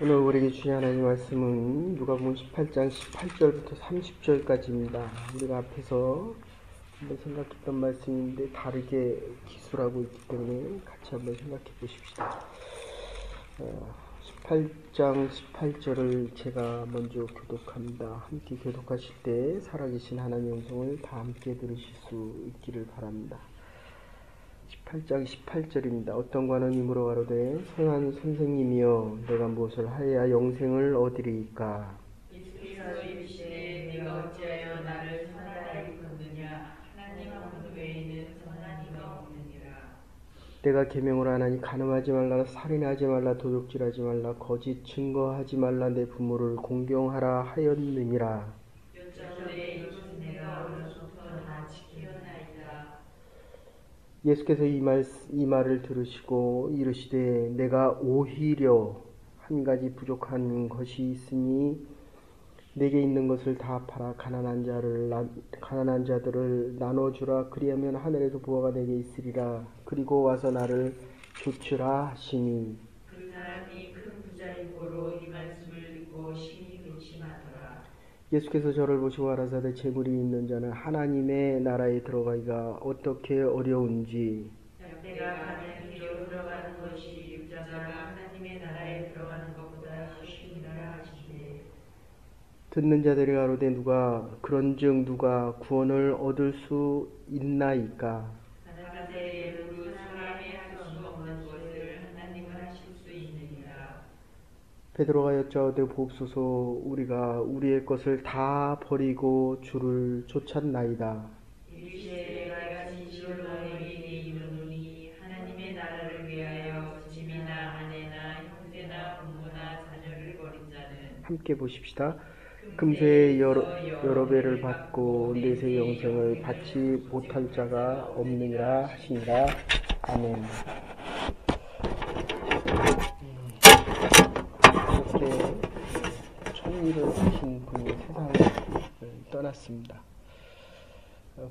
오늘 우리에게 주신 하나님 말씀은 누가복음 18장 18절부터 30절까지입니다. 우리가 앞에서 한번 생각했던 말씀인데 다르게 기술하고 있기 때문에 같이 한번 생각해 보십시다. 18장 18절을 제가 먼저 교독합니다. 함께 교독하실 때 살아계신 하나님의 음성을 다 함께 들으실 수 있기를 바랍니다. 18장 18절입니다. 어떤 관원이 물어가로되 선한 선생님이여 내가 무엇을 하여야 영생을 얻으리이까? 예수께서 이르시되 네가 어찌하여 나를 선하다 일컫느냐 하나님 한 분 외에는 선한 이가 없느니라. 내가 계명을 안 하니 간음하지 말라, 살인하지 말라, 도둑질하지 말라, 거짓 증거하지 말라, 내 부모를 공경하라 하였느니라. 여짜오되 이것은 내가 어려서부터 다 지키었나이다. 예수께서 이 말을 들으시고 이르시되 내가 오히려 한 가지 부족한 것이 있으니 내게 있는 것을 다 팔아 가난한 자들을 나눠주라. 그리하면 하늘에도 부어가 내게 있으리라. 그리고 와서 나를 좇으라 하시니. 그 사람이 큰 부자인 고로 이 말씀을 듣고 심히 근심하더라. 예수께서 저를 보시고 가라사대 재물이 있는 자는 하나님의 나라에 들어가기가 어떻게 어려운지. 내가 가는 길로 들어가는 것이 육자가 하나님의 나라에 들어가는 것보다 훨씬이라 하시되. 듣는 자들이 가로되 그런즉 누가 구원을 얻을 수 있나이까? 하나님의 그 사람이 할 수 없는 것을 하나님은 하실 수 있느니라. 베드로가 여짜오되 보옵소서, 우리가 우리의 것을 다 버리고 주를 쫓았나이다. 이르시되 내가 진실로 너희에게 이르노니 하나님의 나라를 위하여 집이나 아내나 형제나 부모나 자녀를 버린 자는 함께 보십시다. 금세 여러 배를 받고 내세 영생을 받지 못할 자가 없느니라 하시니라. 아멘. 이렇게 천일을 하신 분이 세상을 떠났습니다.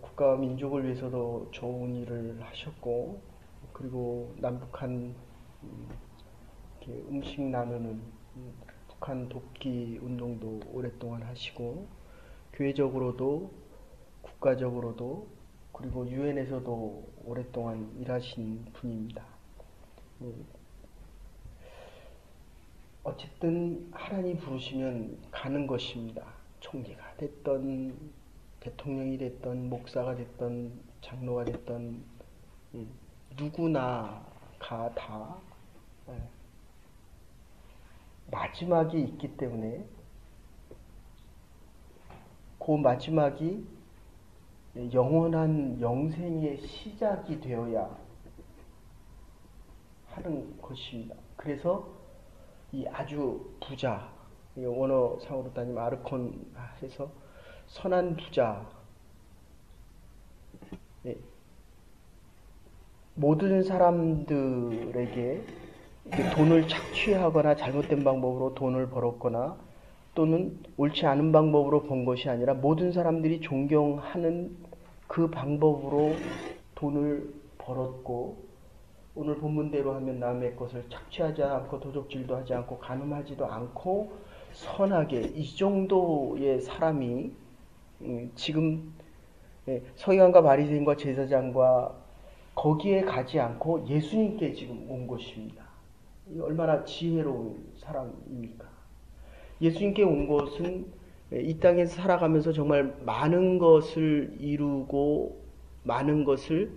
국가와 민족을 위해서도 좋은 일을 하셨고, 그리고 남북한 음식 나누는 북한 돕기 운동도 오랫동안 하시고, 교회적으로도 국가적으로도 그리고 유엔에서도 오랫동안 일하신 분입니다. 어쨌든 하나님 부르시면 가는 것입니다. 총리가 됐던 대통령이 됐던 목사가 됐던 장로가 됐던 누구나가 다 마지막이 있기 때문에 그 마지막이 영원한 영생의 시작이 되어야 하는 것입니다. 그래서 이 아주 부자, 원어상으로 따지면 아르콘 해서 선한 부자, 모든 사람들에게 돈을 착취하거나 잘못된 방법으로 돈을 벌었거나 또는 옳지 않은 방법으로 번 것이 아니라 모든 사람들이 존경하는 그 방법으로 돈을 벌었고, 오늘 본문대로 하면 남의 것을 착취하지 않고 도적질도 하지 않고 간음하지도 않고 선하게, 이 정도의 사람이 지금 서기관과 바리새인과 제사장과 거기에 가지 않고 예수님께 지금 온 것입니다. 얼마나 지혜로운 사람입니까? 예수님께 온 것은 이 땅에서 살아가면서 정말 많은 것을 이루고 많은 것을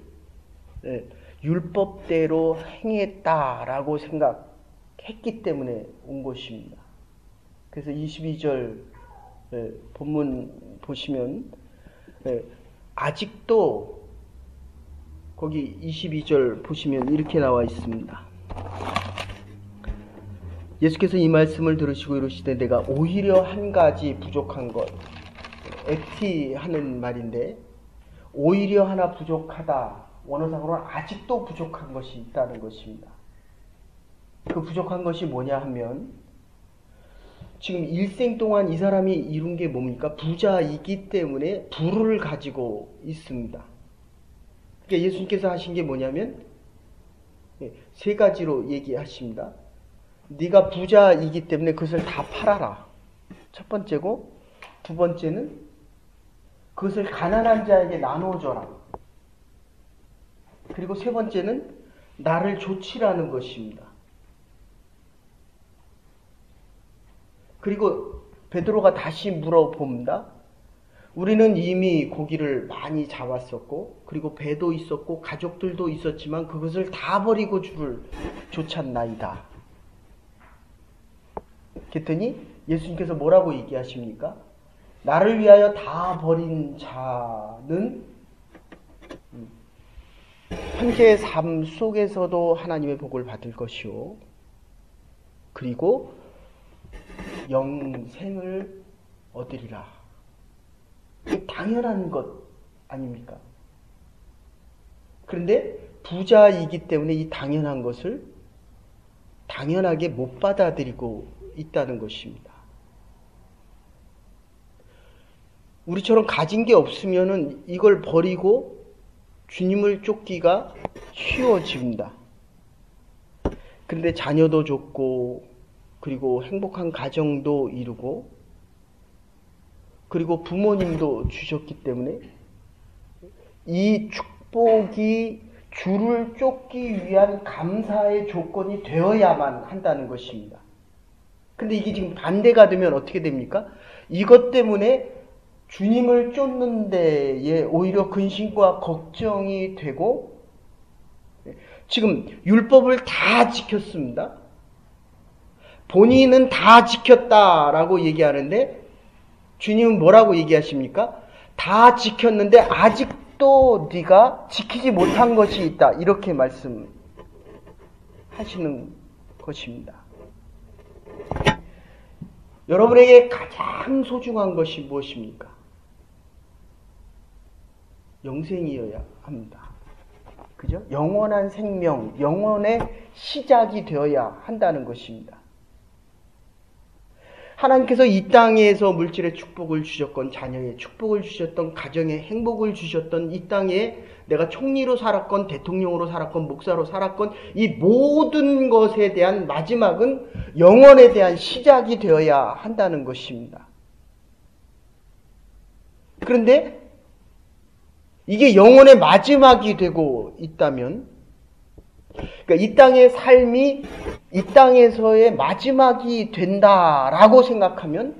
율법대로 행했다라고 생각했기 때문에 온 것입니다. 그래서 22절 본문 보시면 아직도 거기 22절 보시면 이렇게 나와 있습니다. 예수께서 이 말씀을 들으시고 이르시되 내가 오히려 한 가지 부족한 것, 액티 하는 말인데 오히려 하나 부족하다, 원어상으로는 아직도 부족한 것이 있다는 것입니다. 그 부족한 것이 뭐냐 하면 지금 일생 동안 이 사람이 이룬 게 뭡니까? 부자이기 때문에 부를 가지고 있습니다. 그러니까 예수님께서 하신 게 뭐냐면 세 가지로 얘기하십니다. 네가 부자이기 때문에 그것을 다 팔아라. 첫 번째고, 두 번째는 그것을 가난한 자에게 나눠줘라. 그리고 세 번째는 나를 조치라는 것입니다. 그리고 베드로가 다시 물어봅니다. 우리는 이미 고기를 많이 잡았었고, 그리고 배도 있었고, 가족들도 있었지만 그것을 다 버리고 주를 쫓았나이다. 그랬더니 예수님께서 뭐라고 얘기하십니까? 나를 위하여 다 버린 자는 현재의 삶 속에서도 하나님의 복을 받을 것이요, 그리고 영생을 얻으리라. 당연한 것 아닙니까? 그런데 부자이기 때문에 이 당연한 것을 당연하게 못 받아들이고 있다는 것입니다. 우리처럼 가진 게 없으면은 이걸 버리고 주님을 쫓기가 쉬워집니다. 그런데 자녀도 좋고, 그리고 행복한 가정도 이루고, 그리고 부모님도 주셨기 때문에 이 축복이 주를 쫓기 위한 감사의 조건이 되어야만 한다는 것입니다. 근데 이게 지금 반대가 되면 어떻게 됩니까? 이것 때문에 주님을 쫓는 데에 오히려 근심과 걱정이 되고, 지금 율법을 다 지켰습니다. 본인은 다 지켰다라고 얘기하는데 주님은 뭐라고 얘기하십니까? 다 지켰는데 아직도 네가 지키지 못한 것이 있다. 이렇게 말씀하시는 것입니다. 여러분에게 가장 소중한 것이 무엇입니까? 영생이어야 합니다. 그죠? 영원한 생명, 영원의 시작이 되어야 한다는 것입니다. 하나님께서 이 땅에서 물질의 축복을 주셨건, 자녀의 축복을 주셨던, 가정의 행복을 주셨던, 이 땅에 내가 총리로 살았건, 대통령으로 살았건, 목사로 살았건, 이 모든 것에 대한 마지막은 영원에 대한 시작이 되어야 한다는 것입니다. 그런데 이게 영원의 마지막이 되고 있다면, 그러니까 이 땅의 삶이 이 땅에서의 마지막이 된다라고 생각하면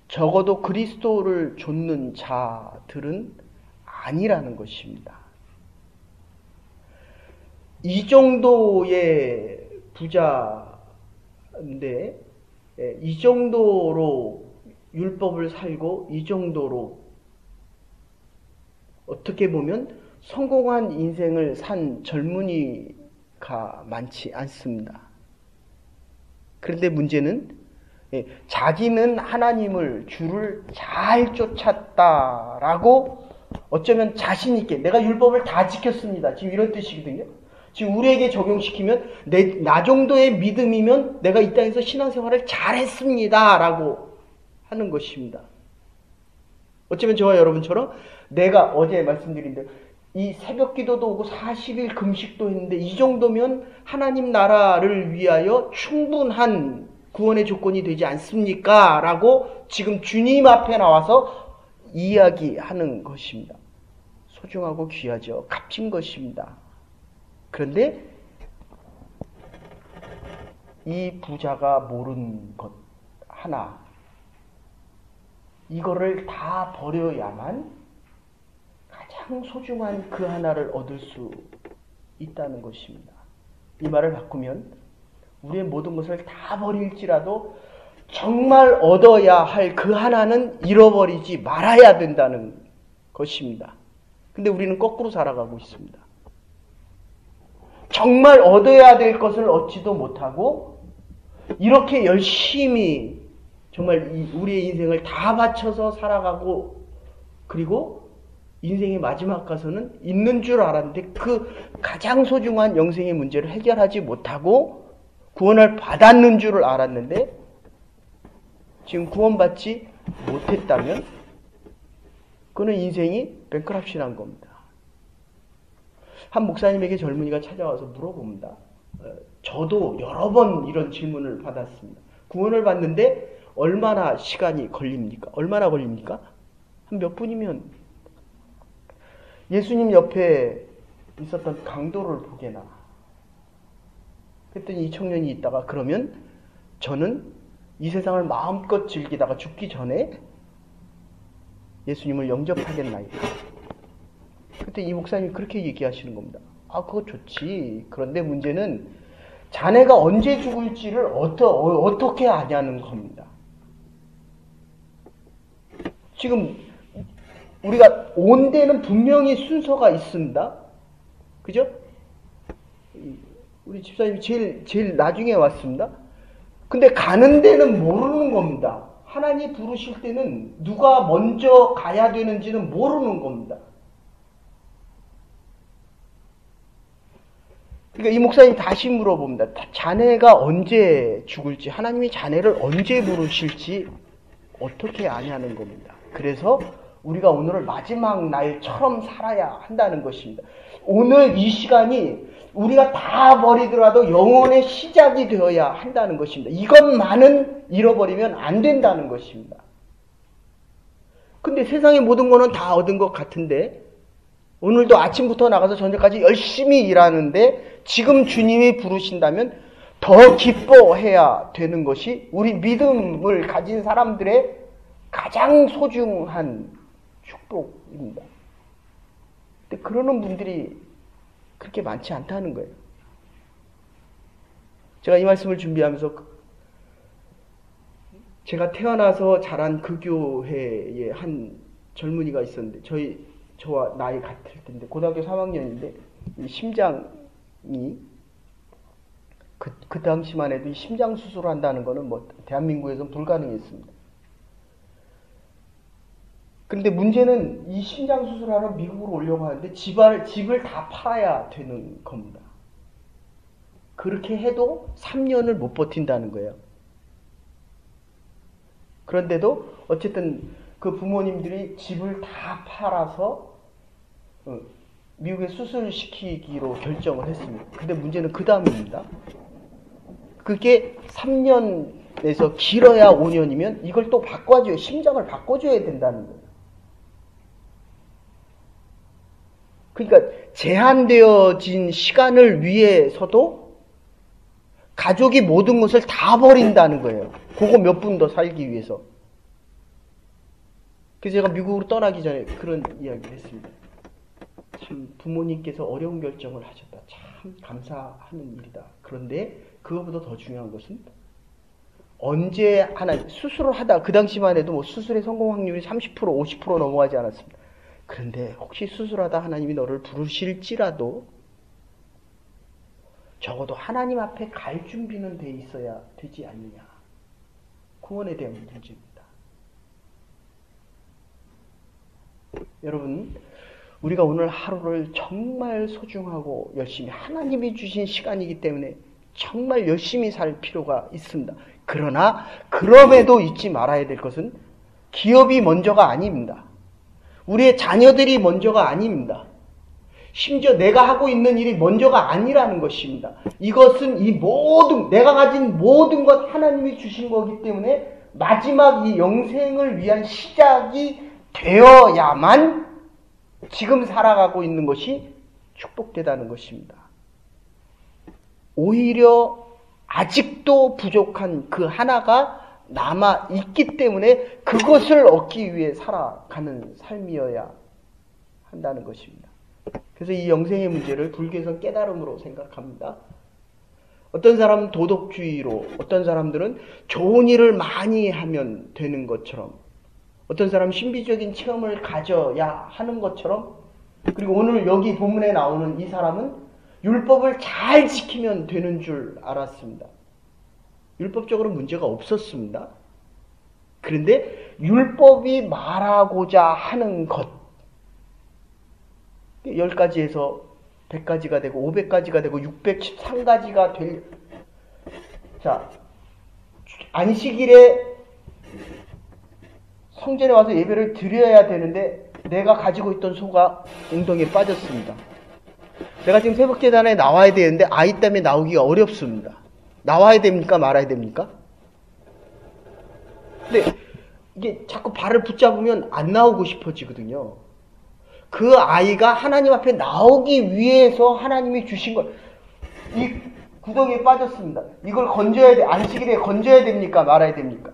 적어도 그리스도를 좇는 자들은 아니라는 것입니다. 이 정도의 부자인데, 이 정도로 율법을 살고, 이 정도로 어떻게 보면 성공한 인생을 산 젊은이가 많지 않습니다. 그런데 문제는 자기는 하나님을, 주를 잘 쫓았다라고 어쩌면 자신 있게 내가 율법을 다 지켰습니다. 지금 이런 뜻이거든요. 지금 우리에게 적용시키면 나 정도의 믿음이면 내가 이 땅에서 신앙생활을 잘했습니다 라고 하는 것입니다. 어쩌면 저와 여러분처럼 내가 어제 말씀드린 대로 이 새벽 기도도 오고 40일 금식도 했는데 이 정도면 하나님 나라를 위하여 충분한 구원의 조건이 되지 않습니까? 라고 지금 주님 앞에 나와서 이야기하는 것입니다. 소중하고 귀하죠. 값진 것입니다. 그런데 이 부자가 모르는 것 하나, 이거를 다 버려야만 가장 소중한 그 하나를 얻을 수 있다는 것입니다. 이 말을 바꾸면 우리의 모든 것을 다 버릴지라도 정말 얻어야 할 그 하나는 잃어버리지 말아야 된다는 것입니다. 근데 우리는 거꾸로 살아가고 있습니다. 정말 얻어야 될 것을 얻지도 못하고 이렇게 열심히 정말 우리의 인생을 다 바쳐서 살아가고, 그리고 인생의 마지막 가서는 있는 줄 알았는데 그 가장 소중한 영생의 문제를 해결하지 못하고 구원을 받았는 줄을 알았는데 지금 구원받지 못했다면 그는 인생이 뱅크럽시 난 겁니다. 한 목사님에게 젊은이가 찾아와서 물어봅니다. 저도 여러 번 이런 질문을 받았습니다. 구원을 받는데 얼마나 시간이 걸립니까? 얼마나 걸립니까? 한 몇 분이면 예수님 옆에 있었던 강도를 보게나. 그랬더니 이 청년이 있다가 그러면 저는 이 세상을 마음껏 즐기다가 죽기 전에 예수님을 영접하겠나이다. 그때 이 목사님이 그렇게 얘기하시는 겁니다. 아, 그거 좋지. 그런데 문제는 자네가 언제 죽을지를 어떻게 아냐는 겁니다. 지금 우리가 온 데는 분명히 순서가 있습니다. 그죠? 우리 집사님이 제일 나중에 왔습니다. 근데 가는 데는 모르는 겁니다. 하나님 부르실 때는 누가 먼저 가야 되는지는 모르는 겁니다. 그러니까 이 목사님 다시 물어봅니다. 자네가 언제 죽을지, 하나님이 자네를 언제 부르실지 어떻게 아냐는 겁니다. 그래서 우리가 오늘을 마지막 날처럼 살아야 한다는 것입니다. 오늘 이 시간이 우리가 다 버리더라도 영혼의 시작이 되어야 한다는 것입니다. 이것만은 잃어버리면 안 된다는 것입니다. 근데 세상의 모든 거는 다 얻은 것 같은데 오늘도 아침부터 나가서 저녁까지 열심히 일하는데 지금 주님이 부르신다면 더 기뻐해야 되는 것이 우리 믿음을 가진 사람들의 가장 소중한 축복입니다. 근데 그러는 분들이 그렇게 많지 않다는 거예요. 제가 이 말씀을 준비하면서 제가 태어나서 자란 그 교회에 한 젊은이가 있었는데 저와 나이 같을 텐데 고등학교 3학년인데 이 심장이 그 당시만 해도 이 심장 수술을 한다는 거는 뭐 대한민국에서는 불가능했습니다. 근데 문제는 이 심장 수술하러 미국으로 오려고 하는데 집을 다 팔아야 되는 겁니다. 그렇게 해도 3년을 못 버틴다는 거예요. 그런데도 어쨌든 그 부모님들이 집을 다 팔아서 미국에 수술시키기로 결정을 했습니다. 근데 문제는 그 다음입니다. 그게 3년에서 길어야 5년이면 이걸 또 바꿔줘야, 심장을 바꿔줘야 된다는 거예요. 그러니까 제한되어진 시간을 위해서도 가족이 모든 것을 다 버린다는 거예요. 그거 몇 분 더 살기 위해서. 그래서 제가 미국으로 떠나기 전에 그런 이야기를 했습니다. 참 부모님께서 어려운 결정을 하셨다. 참 감사하는 일이다. 그런데 그거보다 더 중요한 것은 언제 하나 수술을 하다 그 당시만 해도 뭐 수술의 성공 확률이 30% 50% 넘어가지 않았습니다. 그런데 혹시 수술하다 하나님이 너를 부르실지라도 적어도 하나님 앞에 갈 준비는 돼 있어야 되지 않느냐. 구원에 대한 문제입니다. 여러분, 우리가 오늘 하루를 정말 소중하고 열심히 하나님이 주신 시간이기 때문에 정말 열심히 살 필요가 있습니다. 그러나 그럼에도 잊지 말아야 될 것은 기업이 먼저가 아닙니다. 우리의 자녀들이 먼저가 아닙니다. 심지어 내가 하고 있는 일이 먼저가 아니라는 것입니다. 이것은 이 모든, 내가 가진 모든 것 하나님이 주신 거기 때문에 마지막 이 영생을 위한 시작이 되어야만 지금 살아가고 있는 것이 축복되다는 것입니다. 오히려 아직도 부족한 그 하나가 남아 있기 때문에 그것을 얻기 위해 살아가는 삶이어야 한다는 것입니다. 그래서 이 영생의 문제를 불교에서는 깨달음으로 생각합니다. 어떤 사람은 도덕주의로, 어떤 사람들은 좋은 일을 많이 하면 되는 것처럼, 어떤 사람은 신비적인 체험을 가져야 하는 것처럼, 그리고 오늘 여기 본문에 나오는 이 사람은 율법을 잘 지키면 되는 줄 알았습니다. 율법적으로 문제가 없었습니다. 그런데 율법이 말하고자 하는 것, 10가지에서 100가지가 되고 500가지가 되고 613가지가 될, 자, 안식일에 성전에 와서 예배를 드려야 되는데 내가 가지고 있던 소가 웅덩이에 빠졌습니다. 내가 지금 새벽재단에 나와야 되는데 아이 때문에 나오기가 어렵습니다. 나와야 됩니까? 말아야 됩니까? 근데 이게 자꾸 발을 붙잡으면 안 나오고 싶어지거든요. 그 아이가 하나님 앞에 나오기 위해서 하나님이 주신 걸, 이 구덩이에 빠졌습니다. 이걸 건져야 돼. 안식일에 건져야 됩니까? 말아야 됩니까?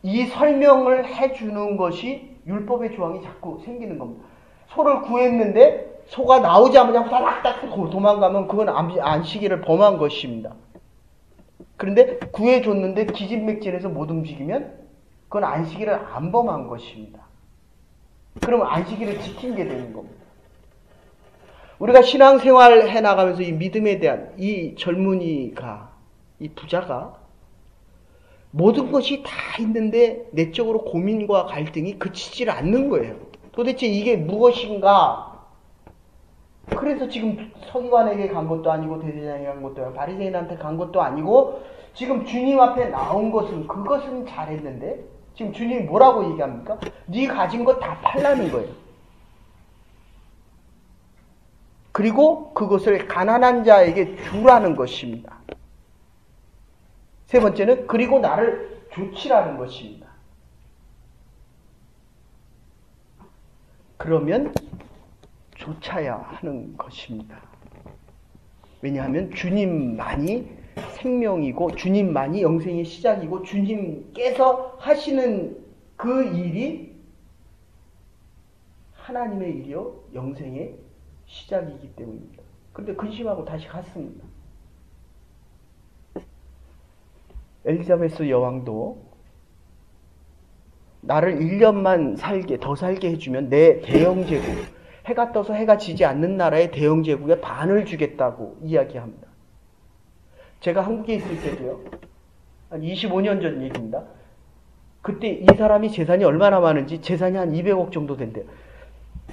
이 설명을 해주는 것이 율법의 조항이 자꾸 생기는 겁니다. 소를 구했는데 소가 나오자마자 후다닥 도망가면 그건 안식일을 범한 것입니다. 그런데 구해줬는데 기진맥진해서 못 움직이면 그건 안식일을 안 범한 것입니다. 그러면 안식일을 지킨 게 되는 겁니다. 우리가 신앙생활 해나가면서 이 믿음에 대한 이 젊은이가, 이 부자가 모든 것이 다 있는데 내적으로 고민과 갈등이 그치질 않는 거예요. 도대체 이게 무엇인가? 그래서 지금 서기관에게 간 것도 아니고 대제사장에게 간 것도 아니고 바리새인한테 간 것도 아니고 지금 주님 앞에 나온 것은 그것은 잘했는데 지금 주님이 뭐라고 얘기합니까? 네 가진 것 다 팔라는 거예요. 그리고 그것을 가난한 자에게 주라는 것입니다. 세 번째는 그리고 나를 조치라는 것입니다. 그러면 쫓아야 하는 것입니다. 왜냐하면 주님만이 생명이고 주님만이 영생의 시작이고 주님께서 하시는 그 일이 하나님의 일이요 영생의 시작이기 때문입니다. 그런데 근심하고 다시 갔습니다. 엘리자베스 여왕도 나를 1년만 더 살게 해주면 내 대영제국, 해가 떠서 해가 지지 않는 나라의 대영제국의 반을 주겠다고 이야기합니다. 제가 한국에 있을 때도요, 한 25년 전 얘기입니다. 그때 이 사람이 재산이 얼마나 많은지 재산이 한 200억 정도 된대요.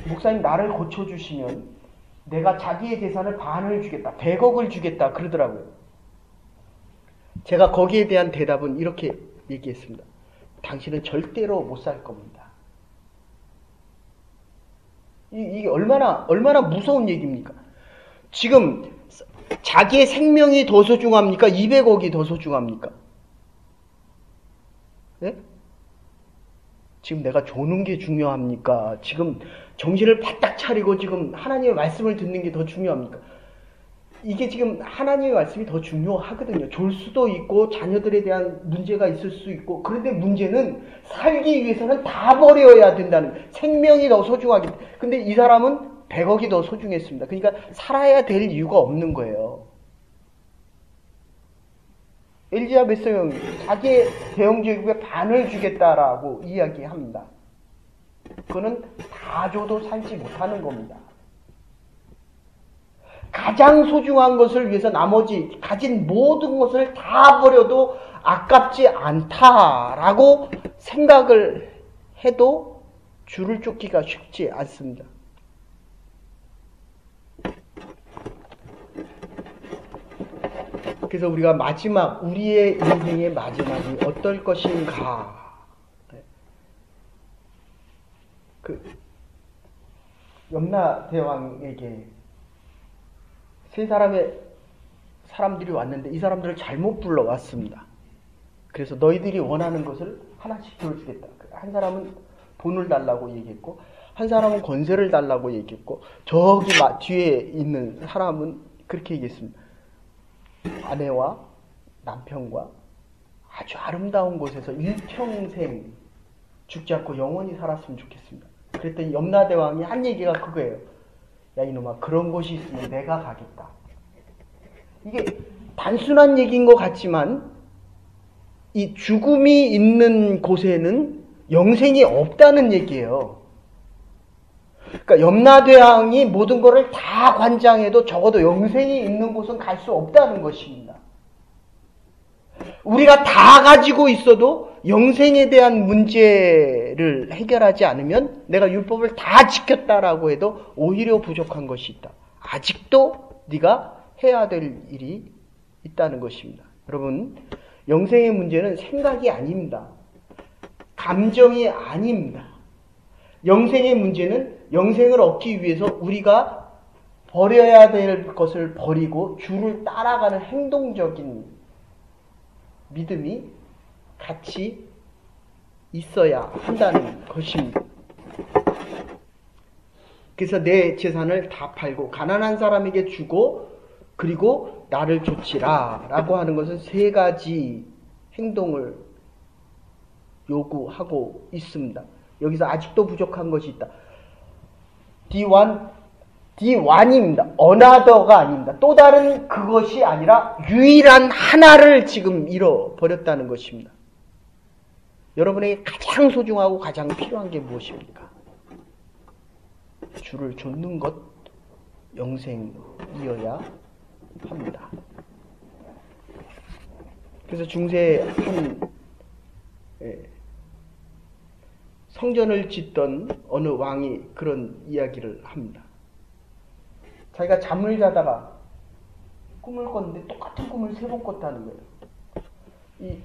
목사님 나를 고쳐주시면 내가 자기의 재산을 반을 주겠다, 100억을 주겠다 그러더라고요. 제가 거기에 대한 대답은 이렇게 얘기했습니다. 당신은 절대로 못 살 겁니다. 이게 얼마나 무서운 얘기입니까? 지금 자기의 생명이 더 소중합니까? 200억이 더 소중합니까? 네? 지금 내가 조는 게 중요합니까? 지금 정신을 바짝 차리고 지금 하나님의 말씀을 듣는 게 더 중요합니까? 이게 지금 하나님의 말씀이 더 중요하거든요. 졸 수도 있고 자녀들에 대한 문제가 있을 수 있고, 그런데 문제는 살기 위해서는 다 버려야 된다는, 생명이 더 소중하기 때문에. 근데 이 사람은 100억이 더 소중했습니다. 그러니까 살아야 될 이유가 없는 거예요. 엘리자베스 여왕이 자기의 대영제국의 반을 주겠다라고 이야기합니다. 그거는 다 줘도 살지 못하는 겁니다. 가장 소중한 것을 위해서 나머지 가진 모든 것을 다 버려도 아깝지 않다라고 생각을 해도 줄을 쫓기가 쉽지 않습니다. 그래서 우리가 우리의 인생의 마지막이 어떨 것인가. 염라대왕에게 세 사람들이 왔는데 이 사람들을 잘못 불러왔습니다. 그래서 너희들이 원하는 것을 하나씩 들어주겠다. 한 사람은 돈을 달라고 얘기했고, 한 사람은 권세를 달라고 얘기했고, 저기 뒤에 있는 사람은 그렇게 얘기했습니다. 아내와 남편과 아주 아름다운 곳에서 일평생 죽지 않고 영원히 살았으면 좋겠습니다. 그랬더니 염라대왕이 한 얘기가 그거예요. 야 이놈아, 그런 곳이 있으면 내가 가겠다. 이게 단순한 얘기인 것 같지만 이 죽음이 있는 곳에는 영생이 없다는 얘기예요. 그러니까 염라대왕이 모든 것을 다 관장해도 적어도 영생이 있는 곳은 갈 수 없다는 것입니다. 우리가 다 가지고 있어도 영생에 대한 문제를 해결하지 않으면 내가 율법을 다 지켰다라고 해도 오히려 부족한 것이 있다. 아직도 네가 해야 될 일이 있다는 것입니다. 여러분, 영생의 문제는 생각이 아닙니다. 감정이 아닙니다. 영생의 문제는 영생을 얻기 위해서 우리가 버려야 될 것을 버리고 주를 따라가는 행동적인 믿음이 같이 있어야 한다는 것입니다. 그래서 내 재산을 다 팔고 가난한 사람에게 주고 그리고 나를 좇으라 라고 하는 것은 세 가지 행동을 요구하고 있습니다. 여기서 아직도 부족한 것이 있다. D1입니다. another가 아닙니다. 또 다른 그것이 아니라 유일한 하나를 지금 잃어버렸다는 것입니다. 여러분에게 가장 소중하고 가장 필요한 게 무엇입니까? 주를 좇는 것, 영생이어야 합니다. 그래서 중세 한 성전을 짓던 어느 왕이 그런 이야기를 합니다. 자기가 잠을 자다가 꿈을 꿨는데 똑같은 꿈을 3번 꿨다는 거예요.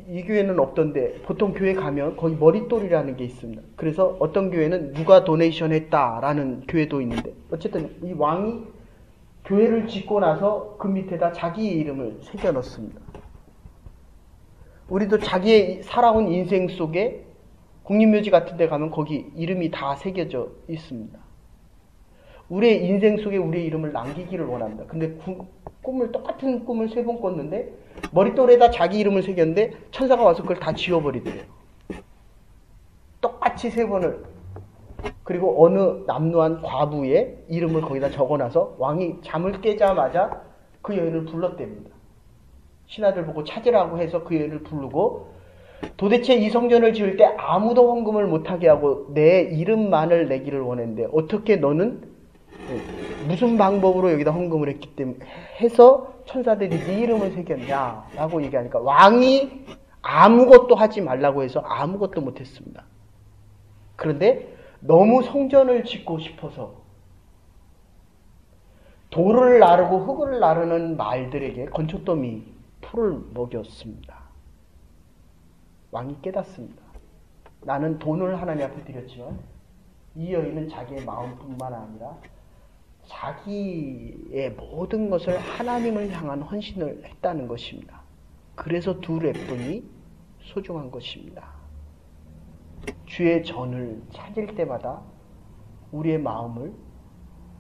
이 교회는 없던데 보통 교회 가면 거기 머릿돌이라는 게 있습니다. 그래서 어떤 교회는 누가 도네이션 했다라는 교회도 있는데 어쨌든 이 왕이 교회를 짓고 나서 그 밑에다 자기의 이름을 새겨 넣습니다. 우리도 자기의 살아온 인생 속에 국립묘지 같은 데 가면 거기 이름이 다 새겨져 있습니다. 우리의 인생 속에 우리의 이름을 남기기를 원합니다. 근데 똑같은 꿈을 3번 꿨는데 머릿돌에다 자기 이름을 새겼는데 천사가 와서 그걸 다 지워버리더래요. 똑같이 3번을. 그리고 어느 남루한 과부의 이름을 거기다 적어놔서 왕이 잠을 깨자마자 그 여인을 불렀답니다. 신하들 보고 찾으라고 해서 그 여인을 부르고 도대체 이 성전을 지을 때 아무도 헌금을 못하게 하고 내 이름만을 내기를 원했는데 어떻게 너는 무슨 방법으로 여기다 헌금을 했기 때문에 해서 천사들이 네 이름을 새겼냐 라고 얘기하니까 왕이 아무것도 하지 말라고 해서 아무것도 못했습니다. 그런데 너무 성전을 짓고 싶어서 돌을 나르고 흙을 나르는 말들에게 건초더미 풀을 먹였습니다. 왕이 깨닫습니다. 나는 돈을 하나님 앞에 드렸지만 이 여인은 자기의 마음뿐만 아니라 자기의 모든 것을 하나님을 향한 헌신을 했다는 것입니다. 그래서 두 랩분이 소중한 것입니다. 주의 전을 찾을 때마다 우리의 마음을,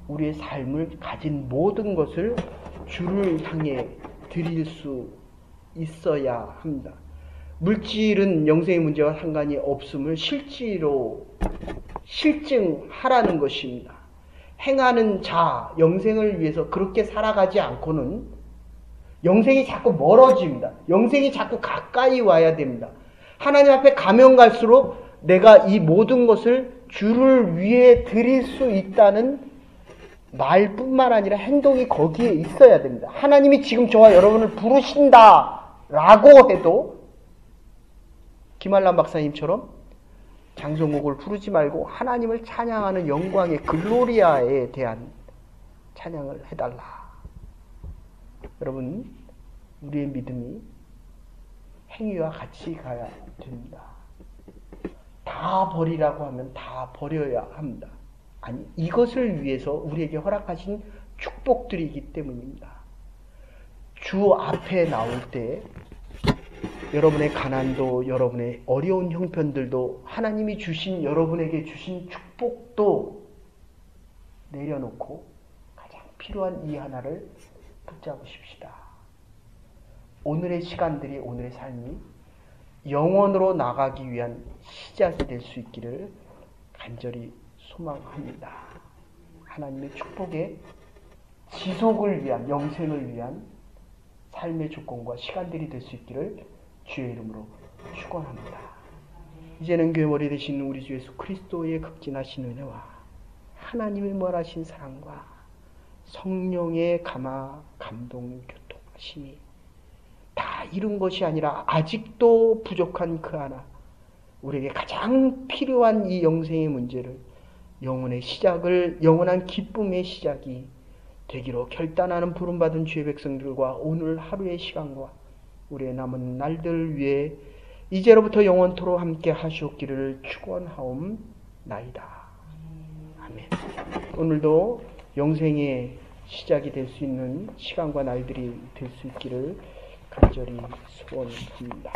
우리의 삶을 가진 모든 것을 주를 향해 드릴 수 있어야 합니다. 물질은 영생의 문제와 상관이 없음을 실제로 실증하라는 것입니다. 행하는 자, 영생을 위해서 그렇게 살아가지 않고는 영생이 자꾸 멀어집니다. 영생이 자꾸 가까이 와야 됩니다. 하나님 앞에 가면 갈수록 내가 이 모든 것을 주를 위해 드릴 수 있다는 말뿐만 아니라 행동이 거기에 있어야 됩니다. 하나님이 지금 저와 여러분을 부르신다라고 해도 김한란 박사님처럼 장성곡을 부르지 말고 하나님을 찬양하는 영광의 글로리아에 대한 찬양을 해달라. 여러분, 우리의 믿음이 행위와 같이 가야 됩니다. 다 버리라고 하면 다 버려야 합니다. 아니, 이것을 위해서 우리에게 허락하신 축복들이기 때문입니다. 주 앞에 나올 때 여러분의 가난도, 여러분의 어려운 형편들도, 하나님이 주신, 여러분에게 주신 축복도 내려놓고 가장 필요한 이 하나를 붙잡으십시다. 오늘의 시간들이, 오늘의 삶이 영원으로 나가기 위한 시작이 될 수 있기를 간절히 소망합니다. 하나님의 축복의 지속을 위한, 영생을 위한 삶의 조건과 시간들이 될 수 있기를 주의 이름으로 축원합니다. 이제는 교회 머리 되신 우리 주 예수 그리스도의 극진하신 은혜와 하나님의 무한하신 사랑과 성령의 감동, 교통하심이 다 이룬 것이 아니라 아직도 부족한 그 하나, 우리에게 가장 필요한 이 영생의 문제를, 영혼의 시작을, 영원한 기쁨의 시작이 되기로 결단하는 부름받은 주의 백성들과 오늘 하루의 시간과 우리의 남은 날들 위해 이제로부터 영원토록 함께 하시옵기를 축원하옵나이다. 아멘. 오늘도 영생의 시작이 될 수 있는 시간과 날들이 될 수 있기를 간절히 소원합니다.